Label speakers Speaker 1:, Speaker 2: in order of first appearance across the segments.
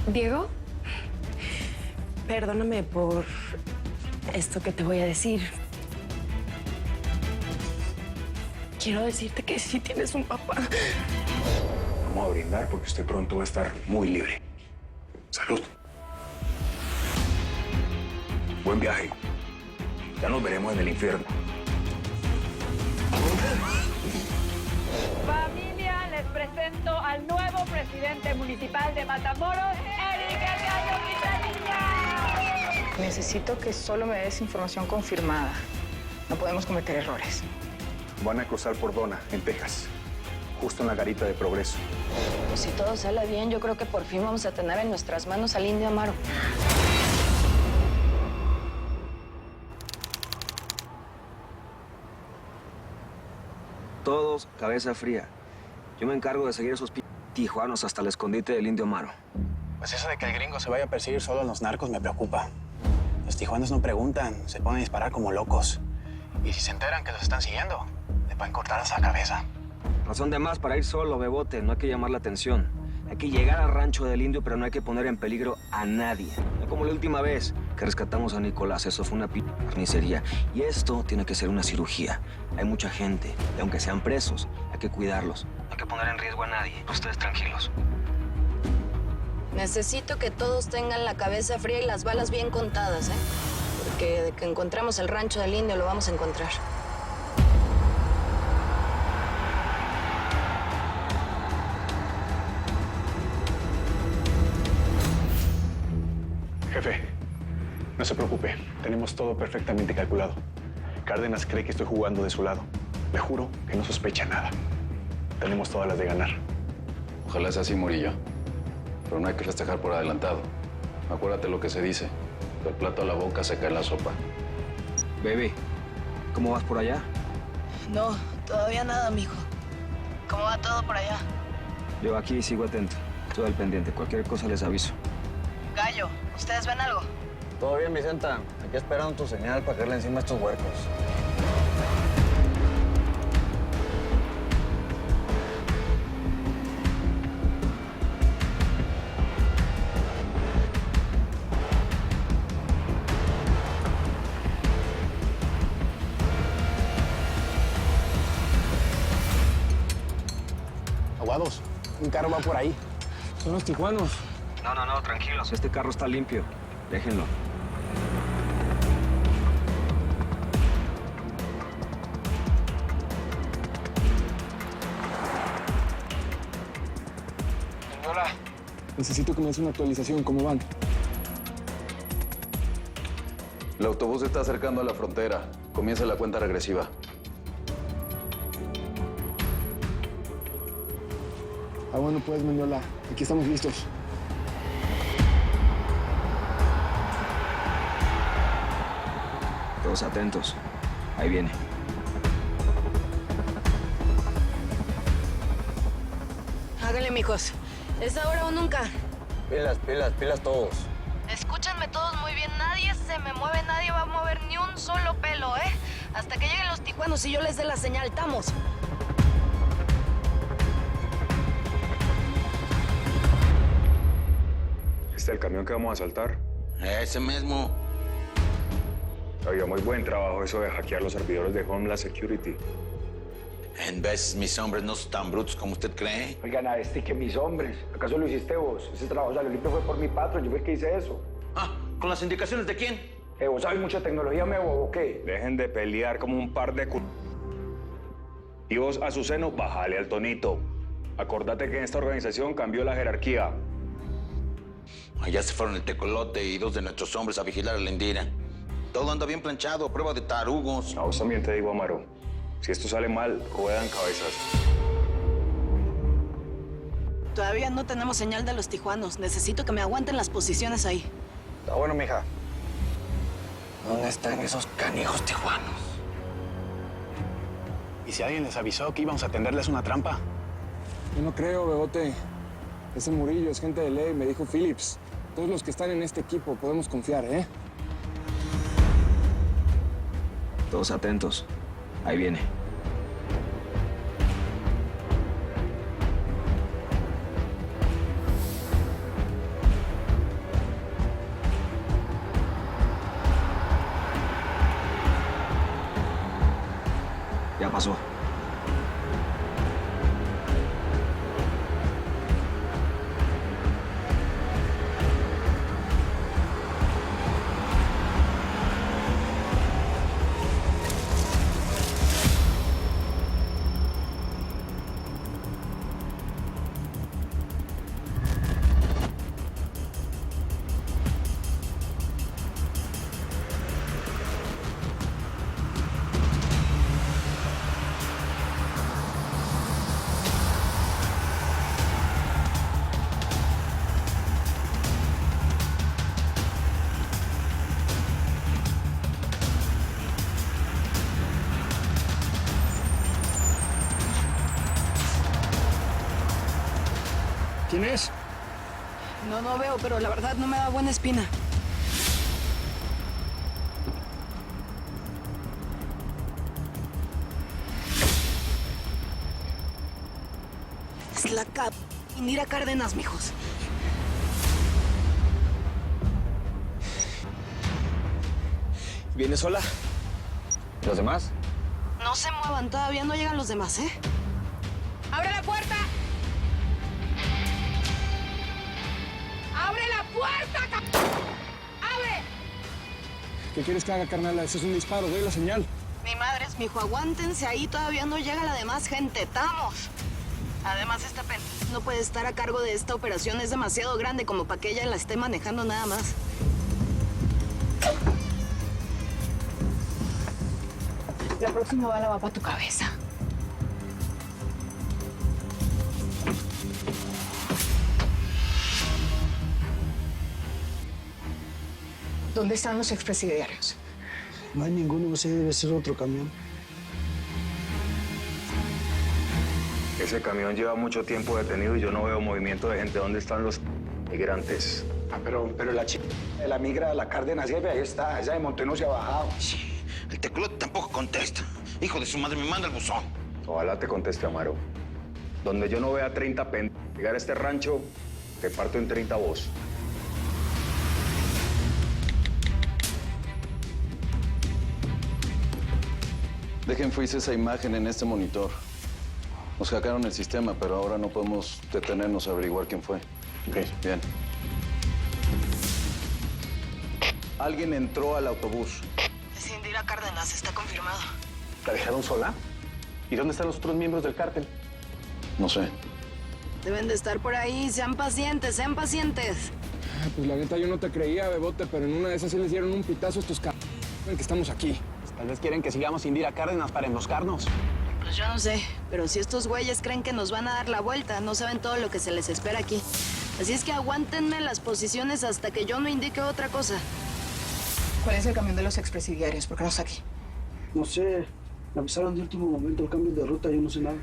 Speaker 1: Diego, perdóname por esto que te voy a decir. Quiero decirte que sí tienes un papá.
Speaker 2: Vamos a brindar porque usted pronto va a estar muy libre. Salud. Buen viaje. Ya nos veremos en el infierno.
Speaker 3: Familia, les presento al nuevo presidente municipal de Matamoros, Eric Gallo Quintanilla.
Speaker 4: Necesito que solo me des información confirmada. No podemos cometer errores.
Speaker 2: Van a cruzar por Dona, en Texas. Justo en la garita de Progreso.
Speaker 4: Pues si todo sale bien, yo creo que por fin vamos a tener en nuestras manos al Indio Amaro.
Speaker 5: Todos cabeza fría. Yo me encargo de seguir esos tijuanos hasta el escondite del Indio Amaro.
Speaker 6: Pues eso de que el gringo se vaya a perseguir solo a los narcos me preocupa. Los tijuanos no preguntan, se ponen a disparar como locos. Y si se enteran que los están siguiendo, le pueden cortar hasta la cabeza.
Speaker 5: Razón de más para ir solo, bebote. No hay que llamar la atención. Hay que llegar al rancho del indio, pero no hay que poner en peligro a nadie. No como la última vez que rescatamos a Nicolás. Eso fue una carnicería. Y esto tiene que ser una cirugía. Hay mucha gente. Y aunque sean presos, hay que cuidarlos. No hay que poner en riesgo a nadie. Ustedes tranquilos.
Speaker 4: Necesito que todos tengan la cabeza fría y las balas bien contadas, ¿eh? Porque de que encontramos el rancho del Indio lo vamos a encontrar.
Speaker 2: Jefe, no se preocupe. Tenemos todo perfectamente calculado. Cárdenas cree que estoy jugando de su lado. Le juro que no sospecha nada. Tenemos todas las de ganar.
Speaker 7: Ojalá sea así, Murillo. Pero no hay que festejar por adelantado. Acuérdate lo que se dice. Del plato a la boca se cae la sopa.
Speaker 5: Baby, ¿cómo vas por allá?
Speaker 4: No, todavía nada, mijo. ¿Cómo va todo por allá?
Speaker 5: Yo aquí sigo atento. Estoy al pendiente. Cualquier cosa les aviso.
Speaker 4: Gallo, ¿ustedes ven algo?
Speaker 8: Todo bien, Vicenta. Aquí esperando tu señal para caerle encima a estos huercos.
Speaker 6: Aguados, un carro va por ahí.
Speaker 2: Son los tijuanos.
Speaker 5: No, tranquilos. Este carro está limpio. Déjenlo.
Speaker 2: Hola. Necesito que me des una actualización. ¿Cómo van?
Speaker 7: El autobús se está acercando a la frontera. Comienza la cuenta regresiva.
Speaker 2: Bueno, pues, Mendiola. Aquí estamos listos.
Speaker 5: Todos atentos. Ahí viene.
Speaker 4: Háganle, mijos. ¿Es ahora o nunca?
Speaker 8: Pilas, pilas, pilas todos.
Speaker 4: Escúchenme todos muy bien. Nadie se me mueve, nadie va a mover ni un solo pelo, ¿eh? Hasta que lleguen los tijuanos y yo les dé la señal. ¡Estamos!
Speaker 2: ¿Este es el camión que vamos a asaltar?
Speaker 9: Ese mismo.
Speaker 2: Oiga, muy buen trabajo eso de hackear los servidores de Homeland Security.
Speaker 9: En veces mis hombres no son tan brutos como usted cree.
Speaker 10: Oigan, a este que mis hombres. ¿Acaso lo hiciste vos? Ese trabajo salió limpio fue por mi patrón. Yo fui el que hice eso.
Speaker 9: Ah, ¿con las indicaciones de quién?
Speaker 10: ¿Vos sabés mucha tecnología, me o qué?
Speaker 2: Dejen de pelear como un par de Y vos, Azuceno, bájale al tonito. Acordate que en esta organización cambió la jerarquía.
Speaker 9: Allá se fueron el Tecolote y dos de nuestros hombres a vigilar a la Indira. Todo anda bien planchado, a prueba de tarugos.
Speaker 2: A vos también te digo, Amaro. Si esto sale mal, ruedan cabezas.
Speaker 4: Todavía no tenemos señal de los tijuanos. Necesito que me aguanten las posiciones ahí.
Speaker 8: Está bueno, mija.
Speaker 6: ¿Dónde están esos canijos tijuanos? ¿Y si alguien les avisó que íbamos a tenderles una trampa?
Speaker 2: Yo no creo, Bebote. Ese Murillo es gente de ley, me dijo Phillips. Todos los que están en este equipo podemos confiar, ¿eh?
Speaker 5: Todos atentos. Ahí viene. pasó?
Speaker 10: ¿Quién es?
Speaker 1: No veo, pero la verdad no me da buena espina. Es la Indira Cárdenas, mijos.
Speaker 5: ¿Vienes sola? ¿Los demás?
Speaker 4: No se muevan, todavía no llegan los demás, ¿eh?
Speaker 3: ¡Abre la puerta! ¡Abre la puerta, ¡Abre!
Speaker 10: ¿Qué quieres que haga, carnala? Ese es un disparo, doy la señal.
Speaker 4: Ni madres, mijo, aguántense ahí, todavía no llega la demás gente, ¡estamos! Además, esta pen no puede estar a cargo de esta operación, es demasiado grande como para que ella la esté manejando nada más.
Speaker 1: La próxima bala va para tu cabeza. ¿Dónde están los expresidiarios?
Speaker 10: No hay ninguno, ese debe ser otro camión.
Speaker 5: Ese camión lleva mucho tiempo detenido y yo no veo movimiento de gente. ¿Dónde están los migrantes?
Speaker 10: Ah, pero la chica de la migra de la Cárdenas, jefe, ahí está. Esa de Monte no se ha bajado.
Speaker 9: Sí, el tecolote tampoco contesta. Hijo de su madre, me manda el buzón.
Speaker 5: Ojalá te conteste, Amaro. Donde yo no vea 30 llegar a este rancho, te parto en 30 vos.
Speaker 7: Dejen freeze esa imagen en este monitor. Nos hackearon el sistema, pero ahora no podemos detenernos a averiguar quién fue.
Speaker 2: Ok.
Speaker 7: Bien. Alguien entró al autobús.
Speaker 4: Es Indira Cárdenas, está confirmado.
Speaker 2: ¿La dejaron sola? ¿Y dónde están los otros miembros del cártel?
Speaker 7: No sé.
Speaker 4: Deben de estar por ahí, sean pacientes, sean pacientes.
Speaker 10: Pues la neta yo no te creía, Bebote, pero en una de esas sí les dieron un pitazo a estos que estamos aquí.
Speaker 6: Tal vez quieren que sigamos Indira Cárdenas para emboscarnos.
Speaker 4: Pues yo no sé, pero si estos güeyes creen que nos van a dar la vuelta, no saben todo lo que se les espera aquí. Así es que aguántenme las posiciones hasta que yo no indique otra cosa.
Speaker 1: ¿Cuál es el camión de los expresidiarios? ¿Por qué no está aquí?
Speaker 10: No sé, me avisaron de último momento el cambio de ruta, yo no sé nada.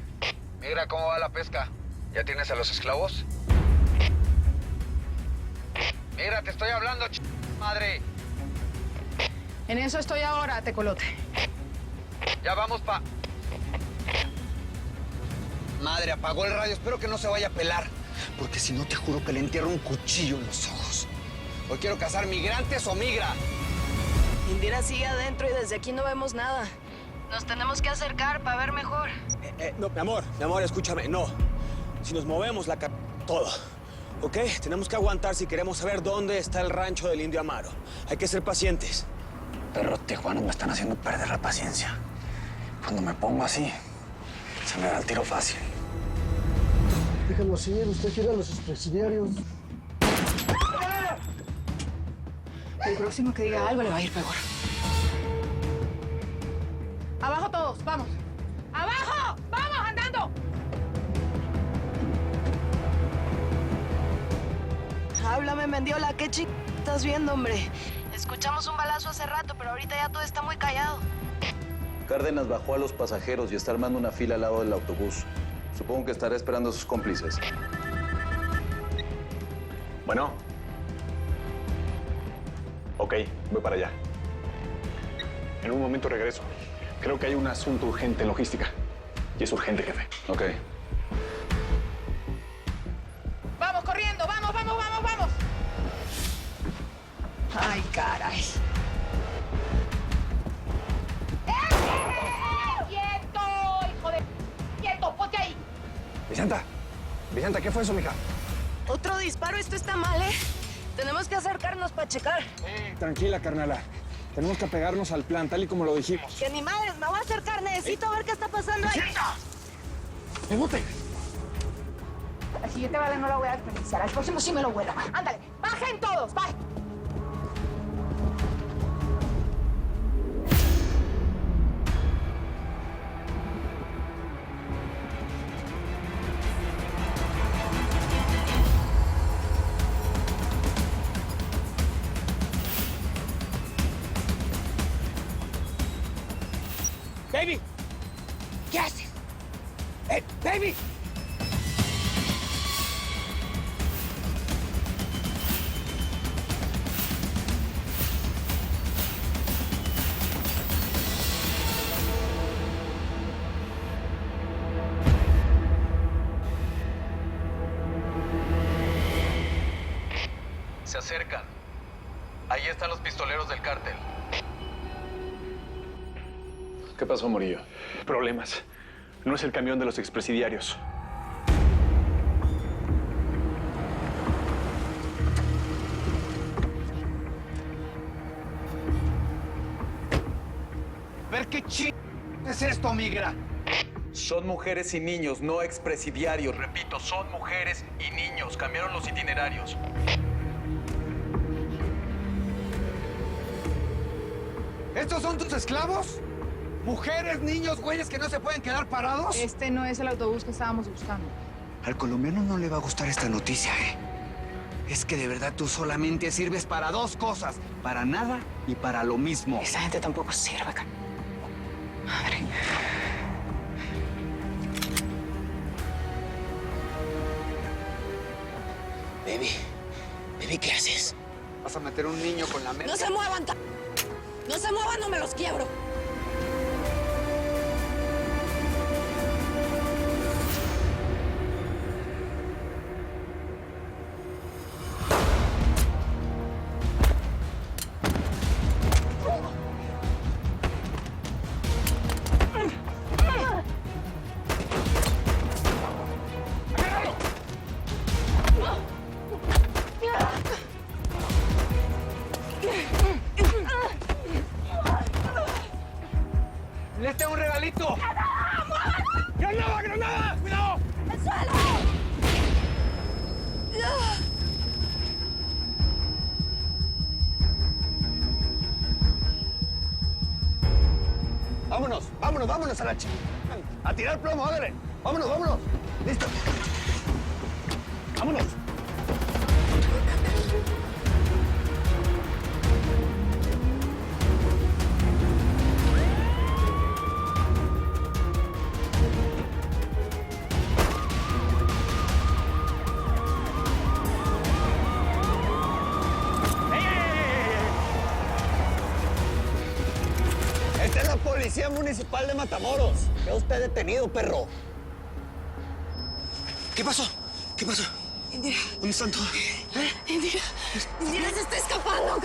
Speaker 5: Mira cómo va la pesca. ¿Ya tienes a los esclavos? Mira, te estoy hablando, madre.
Speaker 1: En eso estoy ahora, tecolote.
Speaker 5: Ya vamos Madre, apagó el radio. Espero que no se vaya a pelar. Porque si no, te juro que le entierro un cuchillo en los ojos. Hoy quiero cazar migrantes o migra.
Speaker 4: Indira sigue adentro y desde aquí no vemos nada. Nos tenemos que acercar para ver mejor.
Speaker 5: No, mi amor, escúchame, no. Si nos movemos, todo. ¿Ok? Tenemos que aguantar si queremos saber dónde está el rancho del Indio Amaro. Hay que ser pacientes.
Speaker 6: Pero Tijuana me están haciendo perder la paciencia. Cuando me pongo así, se me da el tiro fácil.
Speaker 10: Déjenlo así, usted quiere a los expresidiarios.
Speaker 1: El próximo que diga algo le va a ir peor. ¡Abajo todos! ¡Vamos!
Speaker 3: ¡Abajo! ¡Vamos, andando!
Speaker 4: Háblame, Mendiola, ¿qué estás viendo, hombre? Escuchamos un balazo hace rato, pero ahorita ya todo está muy callado.
Speaker 7: Cárdenas bajó a los pasajeros y está armando una fila al lado del autobús. Supongo que estará esperando a sus cómplices.
Speaker 2: Bueno. Ok, voy para allá. En un momento regreso. Creo que hay un asunto urgente en logística. Y es urgente, jefe.
Speaker 7: Ok.
Speaker 3: ¡Vamos, corriendo! ¡Vamos, vamos, vamos, vamos!
Speaker 1: ¡Ay, caray!
Speaker 3: ¡Quieto!
Speaker 2: Santa, ¿qué fue eso, mija?
Speaker 4: Otro disparo, esto está mal, ¿eh? Tenemos que acercarnos para checar.
Speaker 10: Tranquila, carnala. Tenemos que apegarnos al plan, tal y como lo dijimos.
Speaker 4: Que ni madres, me voy a acercar, necesito ver qué está pasando ahí.
Speaker 2: ¡Bebote!
Speaker 1: La siguiente bala no la voy a desperdiciar. Al próximo sí me lo vuelo. Ándale, bajen todos, bajen.
Speaker 10: ¡Baby!
Speaker 1: ¿Qué haces?
Speaker 10: ¡Baby!
Speaker 7: Se acercan. Ahí están los pistoleros del cártel. ¿Qué pasó, Murillo?
Speaker 2: Problemas. No es el camión de los expresidiarios.
Speaker 11: Ver qué es esto, migra.
Speaker 7: Son mujeres y niños, no expresidiarios. Repito, son mujeres y niños. Cambiaron los itinerarios.
Speaker 11: ¿Estos son tus esclavos? ¿Mujeres, niños, güeyes que no se pueden quedar parados?
Speaker 1: Este no es el autobús que estábamos buscando.
Speaker 11: Al colombiano no le va a gustar esta noticia, ¿eh? Es que de verdad tú solamente sirves para dos cosas. Para nada y para lo mismo.
Speaker 1: Esa gente tampoco sirve, madre.
Speaker 11: Baby, ¿qué haces? Vas a meter un niño con la mente.
Speaker 4: No se muevan, no se muevan, no me los quiebro.
Speaker 11: ¡Les tengo un regalito! ¡Granada, granada! ¡Cuidado!
Speaker 4: ¡El suelo!
Speaker 11: Vámonos a la chica. A tirar plomo, ándale. Vámonos. Listo. Vámonos. Esta es la Policía Municipal de Matamoros. Queda usted detenido, perro. ¿Qué pasó?
Speaker 4: Indira.
Speaker 11: ¿Dónde están todos?
Speaker 4: Indira se está escapando.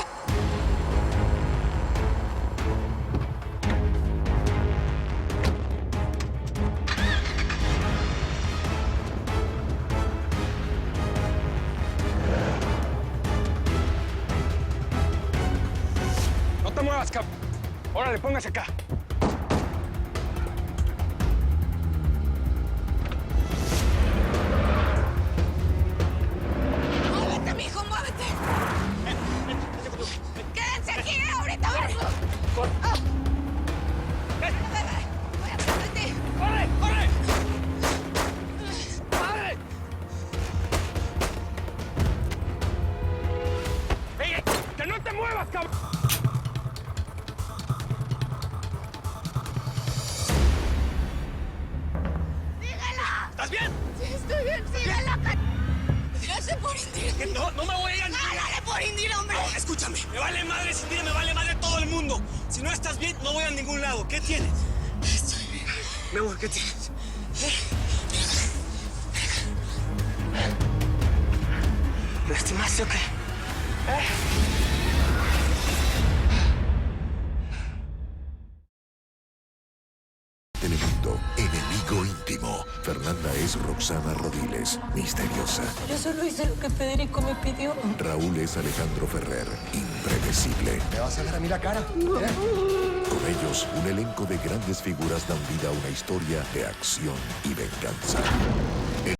Speaker 10: No te muevas, cabrón. Órale, póngase acá.
Speaker 4: ¡Muévete, mijo, muévete! ¡Quédense aquí, ahorita vengo! ¡Voy atrás de ti!
Speaker 10: ¡Corre! ¡Ey! ¡Que no te muevas, cabrón!
Speaker 11: ¿Estás bien?
Speaker 4: Sí, estoy bien, síguela. Gracias por Indira.
Speaker 11: No me voy a ir.
Speaker 4: ¡Dale por Indira, hombre!
Speaker 11: No, escúchame, me vale madre sin ti, me vale madre todo el mundo. Si no estás bien, no voy a ningún lado. ¿Qué tienes?
Speaker 4: Estoy bien.
Speaker 11: Mi amor, ¿qué tienes? ¿Lastimaste o qué?
Speaker 12: Telemundo, enemigo íntimo. Fernando Fernanda es Roxana Rodiles, misteriosa.
Speaker 13: Yo solo hice lo que Federico me pidió.
Speaker 12: Raúl es Alejandro Ferrer, impredecible.
Speaker 14: ¿Me vas a ver a mí la cara?
Speaker 12: Con ellos, un elenco de grandes figuras dan vida a una historia de acción y venganza.